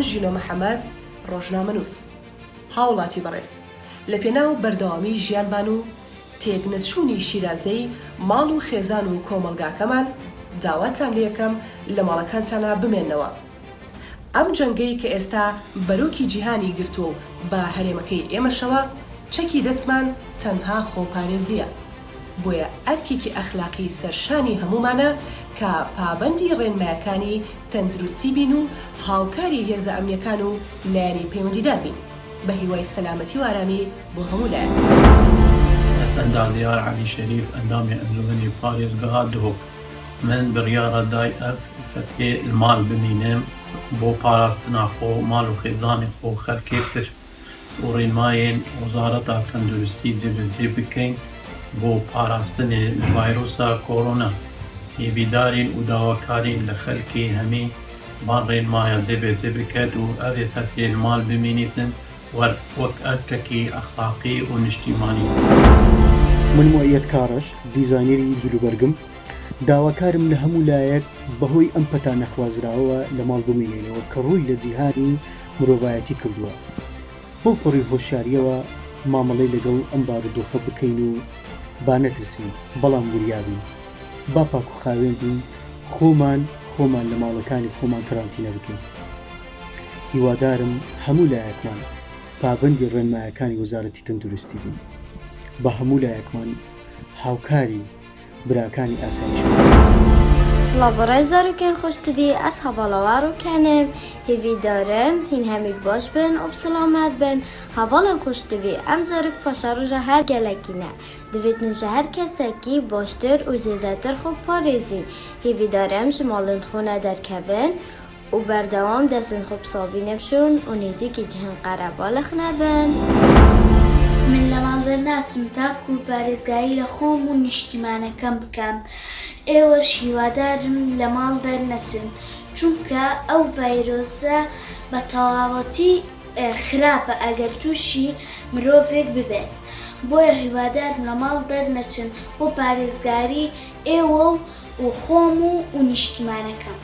ژینۆ محەممەد ڕۆژنامەنووس هاوڵاتی بەڕێز لە پێناو بەردەوامی ژیانبان و تێکنەچوونی شیرازەی ماڵ و خێزان و کۆمەلگاکەمان داواتان لە یەکەم لە ماڵەکانتانە بمێننەوە. ئەم جەنگەی کە ئێستا بەرۆکی جیهانی گرتووە و بە هەرێمەکەی ئێمەشەوە چەکی دەستمان تەنها خۆپارێزیە. بۆیە ئەرکێکی ئەخلاقی سەرشانی هەمومانە کە پابەندی ڕێنمایەکانی تەندروستی بین و هاوکاری هێزە ئەمنیەکان و لایەنی پەیوەندیدار بین بە هیوای سەلامەتی و ئارامی بۆ هەموو لایەن. ئەندام دیار علی شەریف ئەندامی ئەنجومەنی پارێزگەها دهۆک من بڕیارە دای ئەف فەتێ ماڵ بمینم بۆ پاراستنا خۆ ماڵ و خێزانی خۆ خەرکێ کرد و ڕێنمایên وەزارەتا تەندروستی جێبەجێ بکەین بۆ پاراستنê li ڤایرۆسا کۆرۆنا. هێویدارین و داواکارین لە خەلکی هەمێ van ڕێنمایە جێبەجێ بکات و ئەvê فەتێ ماڵ بمینیتن وەک ئەرکێکی ئەخلاقی و نیشتیمانی. من موعەیەد کاڕەش دیزاینەری جلوبەرگم داواکارم لە هەموو لایەک بەهۆی ئەم پەتا نەخوازراوە لە ماڵ بمێنێنەوە کە ڕووی لە جیهانی مرۆڤایەتی کردووە. بۆ پڕی هۆشیاریەوە مامەڵەی لەگەڵ ئەم بارودۆخە بکەین و با نەترسین بەڵام وریابین با پاک و خاوێن بین خۆمان لە ماڵەکانی خۆمان کەرانتینە بکەین. هیوادارم هەموو لایەکمان پابەندی ڕێنمایەکانی وەزارەتی تەندروستی بین بە هەموو لایەکمان هاوکاری براکانی ئاسایش بین. سڵاو ڕێزارۆکێن خۆشتبی ئەس هەواڵەوارۆکانم هێویدارم هین هەمیک باش بن و بسلامەت بن هەواڵم خۆشتبی ئەم زارۆک پاشەڕۆژە هەر گەلەکینە دەبێتن ژە هەر کەسێکی باشتر و زێدەتر خۆ پارێزین هێویدارم ji malên xwe nederkevin û berdewam destên xwe bisavîne bişûn û nêzîkî cihên qerebalix nebin. من لە ماڵدەر ناچم تاکو و پارێزگایی لە خۆم و نیشتیمانەکەم بکەم. ئێوەش هیوادارم لە ماڵ دەرنەچن چونکە ئەو ڤایرۆسە بە تەواوەتی خراپە ئەگەر تووشی مرۆڤێک ببێت. بۆیە هیوادارم لە ماڵ دەرنەچن بۆ پارێزگاری ئێوە و خۆم و نیشتیمانەکەم.